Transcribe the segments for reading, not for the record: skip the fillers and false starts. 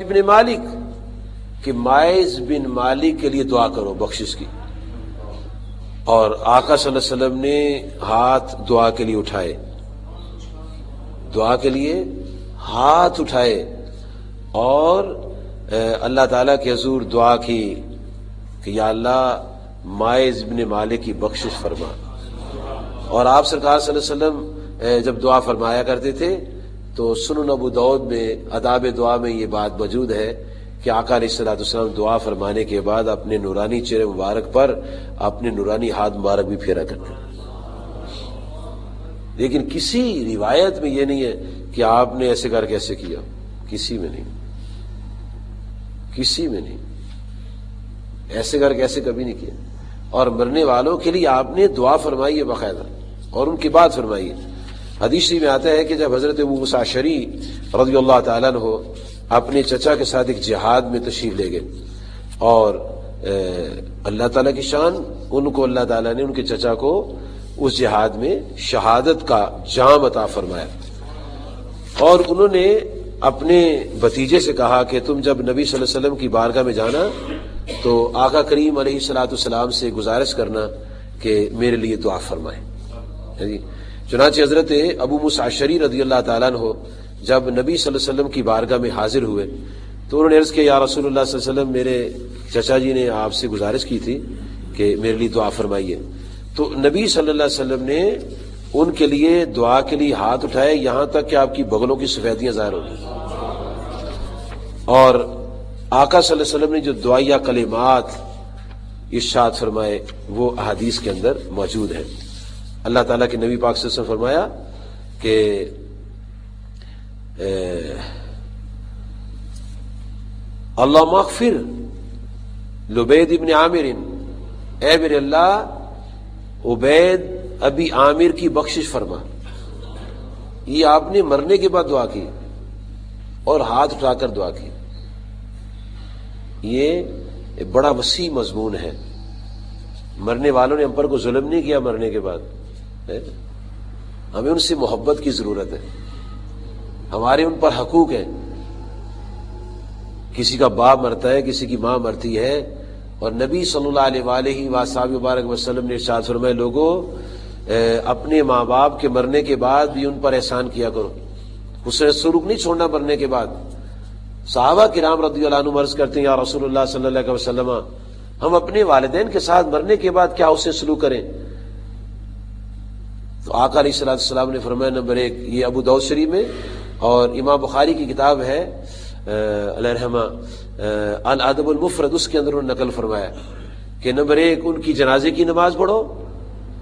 ابن مالک کہ مائز بن مالک کے لیے دعا کرو بخشش کی، اور آقا صلی اللہ علیہ وسلم نے ہاتھ دعا کے لیے اٹھائے، دعا کے لیے ہاتھ اٹھائے اور اللہ تعالیٰ کے حضور دعا کی کہ یا اللہ مائز بن مالک کی بخشش فرما۔ اور آپ سرکار صلی اللہ علیہ وسلم جب دعا فرمایا کرتے تھے تو سنن ابو داؤد میں آداب دعا میں یہ بات موجود ہے کہ آقا علیہ الصلوۃ والسلام دعا فرمانے کے بعد اپنے نورانی چہرے مبارک پر اپنے نورانی ہاتھ مبارک بھی پھیرا کرتے، لیکن کسی روایت میں یہ نہیں ہے کہ آپ نے ایسے کر کے ایسے کیا، کسی میں نہیں، کسی میں نہیں، ایسے کر کے ایسے کبھی نہیں کیا۔ اور مرنے والوں کے لیے آپ نے دعا فرمائی ہے باقاعدہ، اور ان کی بات فرمائی ہے۔ حدیث میں آتا ہے کہ جب حضرت ابو موسیٰ اشعری رضی اللہ تعالیٰ عنہ اپنے چچا کے ساتھ ایک جہاد میں تشریف لے گئے، اور اللہ تعالیٰ کی شان، ان کو اللہ تعالیٰ نے ان کے چچا کو اس جہاد میں شہادت کا جام عطا فرمایا، اور انہوں نے اپنے بھتیجے سے کہا کہ تم جب نبی صلی اللہ علیہ وسلم کی بارگاہ میں جانا تو آقا کریم علیہ الصلوۃ والسلام سے گزارش کرنا کہ میرے لیے دعا فرمائیں۔ چنانچہ حضرت ابو موسیٰ اشعری رضی اللہ تعالیٰ عنہ جب نبی صلی اللہ علیہ وسلم کی بارگاہ میں حاضر ہوئے تو انہوں نے عرض کیا یا رسول اللہ صلی اللہ علیہ وسلم، میرے چچا جی نے آپ سے گزارش کی تھی کہ میرے لیے دعا فرمائیے۔ تو نبی صلی اللہ علیہ وسلم نے ان کے لیے دعا کے لیے ہاتھ اٹھائے، یہاں تک کہ آپ کی بغلوں کی سفیدیاں ظاہر ہو گئی، اور آقا صلی اللہ علیہ وسلم نے جو دعائیہ کلمات ارشاد فرمائے وہ احادیث کے اندر موجود ہیں۔ اللہ تعالیٰ کے نبی پاک صلی اللہ علیہ وسلم فرمایا کہ اللہم اغفر لعبید ابن عامر، اے میرے اللہ عبید ابی عامر کی بخشش فرما۔ یہ آپ نے مرنے کے بعد دعا کی اور ہاتھ اٹھا کر دعا کی، یہ بڑا وسیع مضمون ہے۔ مرنے والوں نے ہم پر کو ظلم نہیں کیا، مرنے کے بعد ہمیں ان سے محبت کی ضرورت ہے، ہمارے ان پر حقوق ہیں۔ کسی کا باپ مرتا ہے، کسی کی ماں مرتی ہے، اور نبی صلی اللہ علیہ وآلہ وآلہ وسلم نے ارشاد فرمایا لوگوں اپنے ماں باپ کے مرنے کے بعد بھی ان پر احسان کیا کرو، حسن سلوک نہیں چھوڑنا مرنے کے بعد۔ صحابہ کرام رضی اللہ عنہم عرض کرتے ہیں یا رسول اللہ صلی اللہ علیہ وسلم، ہم اپنے والدین کے ساتھ مرنے کے بعد کیا حسن سلوک کریں؟ تو آقا علیہ الصلوۃ والسلام نے فرمایا نمبر 1، یہ ابو داؤد شریف میں اور امام بخاری کی کتاب ہے علیہ رحمہ الادب المفرد، اس کے اندر انہوں نے نقل فرمایا کہ نمبر 1 ان کی جنازے کی نماز پڑھو،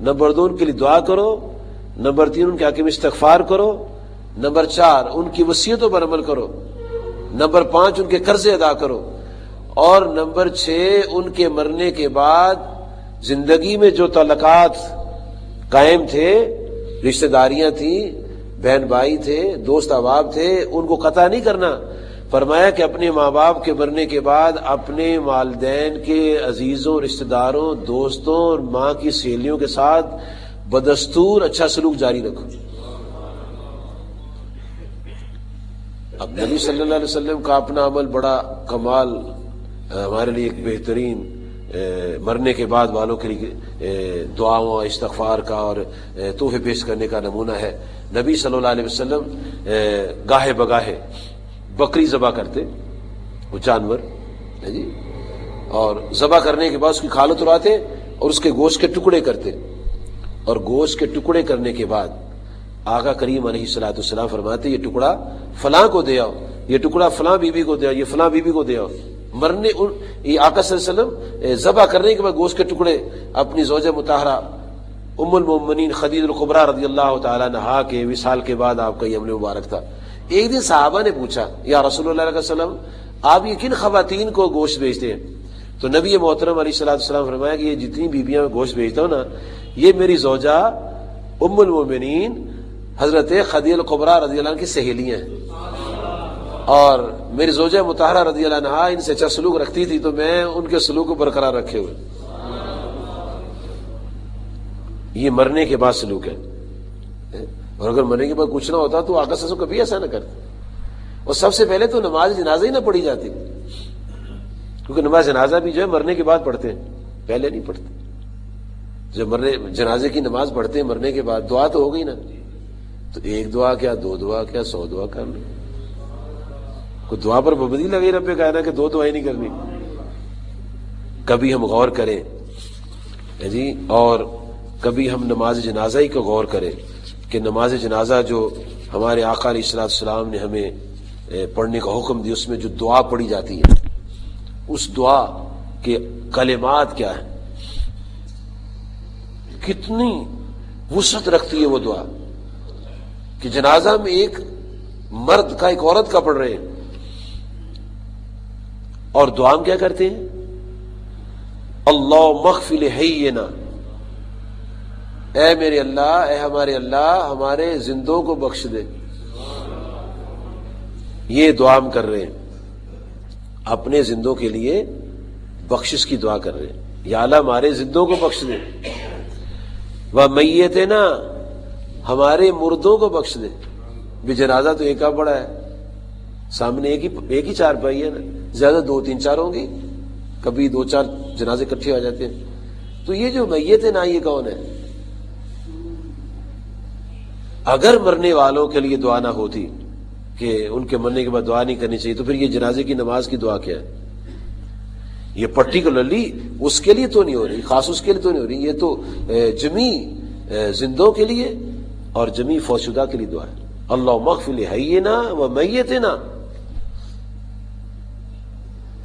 نمبر 2 ان کے لیے دعا کرو، نمبر 3 ان کے حق میں استغفار کرو، نمبر 4 ان کی وصیتوں پر عمل کرو، نمبر 5 ان کے قرضے ادا کرو، اور نمبر 6 ان کے مرنے کے بعد زندگی میں جو تعلقات قائم تھے، رشتہ داریاں تھیں، بہن بھائی تھے، دوست احباب تھے، ان کو قطع نہیں کرنا۔ فرمایا کہ اپنے ماں باپ کے مرنے کے بعد اپنے والدین کے عزیزوں، رشتہ داروں، دوستوں اور ماں کی سہیلیوں کے ساتھ بدستور اچھا سلوک جاری رکھو۔ اب نبی صلی اللہ علیہ وسلم کا اپنا عمل بڑا کمال، ہمارے لیے ایک بہترین مرنے کے بعد والوں کے لیے دعاؤں، استغفار کا اور تحفے پیش کرنے کا نمونہ ہے۔ نبی صلی اللہ علیہ وسلم گاہے بگاہے بکری ذبح کرتے، وہ جانور جی، اور ذبح کرنے کے بعد اس کی کھال اترواتے اور اس کے گوشت کے ٹکڑے کرتے، اور گوشت کے ٹکڑے کرنے کے بعد آقا کریم علیہ الصلوۃ والسلام فرماتے یہ ٹکڑا فلاں کو دے آؤ، یہ ٹکڑا فلاں بیوی کو دے آؤ، یہ فلاں بیوی کو دے آؤ۔ مرنے یہ آقا صلی اللہ علیہ وسلم ذبح کرنے کے بعد گوشت کے ٹکڑے اپنی زوجہ مطہرہ ام المؤمنین خدیجہ الکبریٰ رضی اللہ تعالیٰ عنہا کے وصال کے بعد آپ کا یہ عمل مبارک تھا۔ ایک دن صحابہ نے پوچھا یا رسول اللہ علیہ وسلم آپ یہ کن خواتین کو گوشت بھیجتے ہیں؟ تو نبی محترم علیہ الصلوۃ والسلام فرمایا کہ یہ جتنی بیویاں میں گوشت بھیجتا ہوں نا، یہ میری زوجہ ام المؤمنین حضرت خدیجہ الکبریٰ رضی اللہ عنہ کی سہیلیاں ہیں، اور میری زوجہ مطہرہ رضی اللہ عنہا ان سے اچھا سلوک رکھتی تھی تو میں ان کے سلوک کو برقرار رکھے ہوئے۔ یہ مرنے کے بعد سلوک ہے، اور اگر مرنے کے بعد کچھ نہ ہوتا تو آقا صلی اللہ علیہ وسلم کبھی ایسا نہ کرتے۔ اور سب سے پہلے تو نماز جنازہ ہی نہ پڑھی جاتی، کیونکہ نماز جنازہ بھی جو ہے مرنے کے بعد پڑھتے ہیں، پہلے نہیں پڑھتے. جب جنازے کی نماز پڑھتے ہیں مرنے کے بعد، دعا تو ہو گئی نا، تو ایک دعا کیا، دو دعا کیا، 100 دعا کر لو. کوئی دعا پر پابندی لگی رب کہنا کہ 2 دعائیں نہیں کرنی. کبھی ہم غور کریں جی، اور کبھی ہم نماز جنازہ ہی کو غور کریں کہ نماز جنازہ جو ہمارے آقا علیہ الصلوۃ والسلام نے ہمیں پڑھنے کا حکم دیا، اس میں جو دعا پڑھی جاتی ہے، اس دعا کے کلمات کیا ہیں، کتنی وسعت رکھتی ہے وہ دعا کہ جنازہ میں ایک مرد کا ایک عورت کا پڑھ رہے ہیں، اور دعا میں کیا کرتے ہیں، اللہم اغفر لحینا، اے میرے اللہ، اے ہمارے اللہ، ہمارے زندوں کو بخش دے. یہ دعا ہم کر رہے ہیں، اپنے زندوں کے لیے بخشش کی دعا کر رہے ہیں، یا اللہ ہمارے زندوں کو بخش دے. وَمَيِّتِنَا، ہمارے مردوں کو بخش دے. بھی جنازہ تو ایک بڑا ہے، سامنے ایک ہی چارپائی ہے نا، زیادہ 2 3 4 ہوں گی، کبھی 2 4 جنازے اکٹھے ہو جاتے ہیں. تو یہ جو میت ہے نا، یہ کون ہے؟ اگر مرنے والوں کے لیے دعا نہ ہوتی کہ ان کے مرنے کے بعد دعا نہیں کرنی چاہیے، تو پھر یہ جنازے کی نماز کی دعا کیا ہے؟ یہ پرٹیکولرلی اس کے لیے تو نہیں ہو رہی، خاص اس کے لیے تو نہیں ہو رہی، یہ تو جمی زندوں کے لیے اور جمی فوت شدہ کے لیے دعا ہے. اللہم اغفر لحینا و میتنا.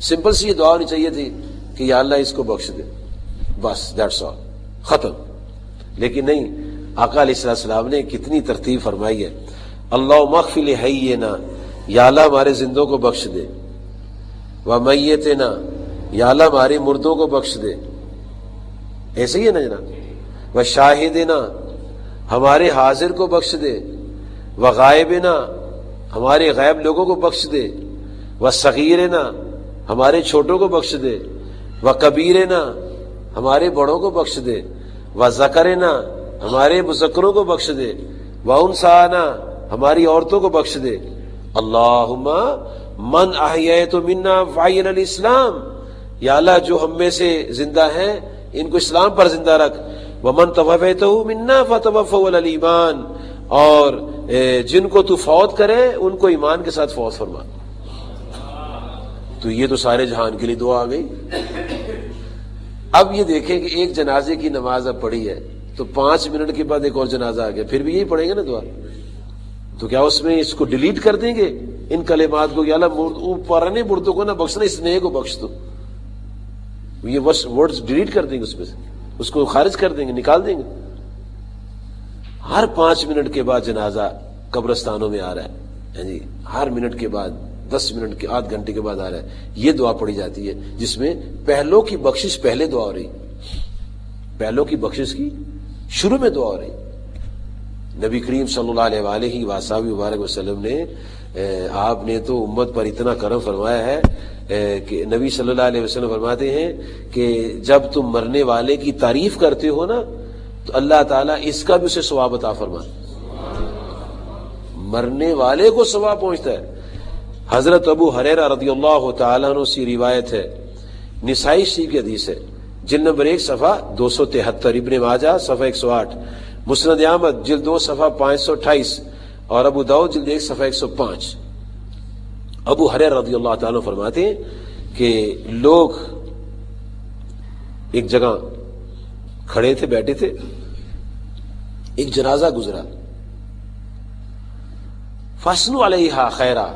سمپل سی یہ دعا ہونی چاہیے تھی کہ یا اللہ اس کو بخش دے، بس دیٹس آل، ختم. لیکن نہیں، آقا علیہ السلام نے کتنی ترتیب فرمائی ہے. اللہم اغفر لحینا، یا اللہ ہمارے زندوں کو بخش دے، و میتنا، یا اللہ ہمارے مردوں کو بخش دے. ایسے ہی ہے نا جناب. و شاہدنا، ہمارے حاضر کو بخش دے. و غائبنا، ہمارے غائب لوگوں کو بخش دے. و صغیرنا، ہمارے چھوٹوں کو بخش دے. و کبیرنا، ہمارے بڑوں کو بخش دے. و ذکرنا، ہمارے مذکروں کو بخش دے. و انسانا، ہماری عورتوں کو بخش دے. اللہم من احییت منا فاحینا الاسلام، یا اللہ جو ہم میں سے زندہ ہیں ان کو اسلام پر زندہ رکھ. ومن توفیتہ منا فتوفہ علی الایمان، اور جن کو تو فوت کرے ان کو ایمان کے ساتھ فوت فرما. تو یہ تو سارے جہان کے لیے دعا آ گئی. اب یہ دیکھیں کہ ایک جنازے کی نماز اب پڑھی ہے، تو 5 منٹ کے بعد ایک اور جنازہ آ گیا، پھر بھی یہی پڑھیں گے نا دعا. تو کیا اس میں اس کو ڈیلیٹ کر دیں گے ان کلمات کو کہ اللہ پرانے مردوں کو نہ بخشنا، اس نئے کو بخش دو؟ یہ ورڈز ڈیلیٹ کر دیں گے، اس میں سے اس کو خارج کر دیں گے، نکال دیں گے. ہر 5 منٹ کے بعد جنازہ قبرستانوں میں آ رہا ہے جی، ہر منٹ کے بعد، 10 منٹ کے، آدھ گھنٹے کے بعد آ رہا ہے. یہ دعا پڑھی جاتی ہے جس میں پہلوں کی بخشش پہلے دعا ہو رہی، پہلوں کی بخشش کی شروع میں دعا ہو رہی. نبی کریم صلی اللہ علیہ وآلہ وآلہ وسلم نے، آپ نے تو امت پر اتنا کرم فرمایا ہے کہ نبی صلی اللہ علیہ وسلم فرماتے ہیں کہ جب تم مرنے والے کی تعریف کرتے ہو نا، تو اللہ تعالیٰ اس کا بھی اسے ثواب عطا فرماتا. مرنے والے کو ثواب پہنچتا ہے. حضرت ابو ہریرہ رضی اللہ تعالیٰ عنہ سے روایت ہے، نسائی شریف کی حدیث ہے، جلد نمبر 1 صفحہ 273، ابن ماجہ صفحہ 108، مسند احمد جلد 2 صفحہ 528، اور ابو داؤد جلد 1 صفحہ 105. ابو ہریرہ رضی اللہ تعالیٰ فرماتے ہیں کہ لوگ ایک جگہ کھڑے تھے، بیٹھے تھے، ایک جنازہ گزرا. فَاسْنُوا عَلَيْهَا خَيْرًا،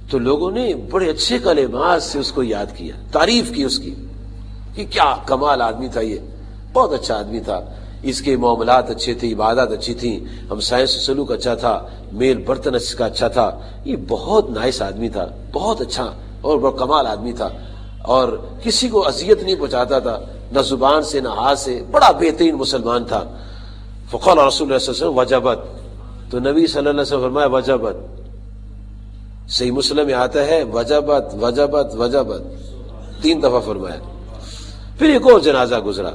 تو لوگوں نے بڑے اچھے کلمات سے اس کو یاد کیا، تعریف کی اس کی کہ کیا کمال آدمی تھا، یہ بہت اچھا آدمی تھا، اس کے معاملات اچھے تھے، عبادات اچھی تھیں، ہم سائنس سلوک اچھا تھا، میل برتن اس کا اچھا تھا، یہ بہت نائس آدمی تھا، بہت اچھا اور بڑا کمال آدمی تھا، اور کسی کو اذیت نہیں پہنچاتا تھا، نہ زبان سے نہ ہاتھ سے، بڑا بہترین مسلمان تھا. فقال رسول اللہ صلی اللہ علیہ وسلم وجبت، تو نبی صلی اللہ علیہ وسلم فرمایا وجبت. صحیح مسلم میں آتا ہے وجبت وجبت وجبت، 3 دفعہ فرمایا. پھر ایک اور جنازہ گزرا،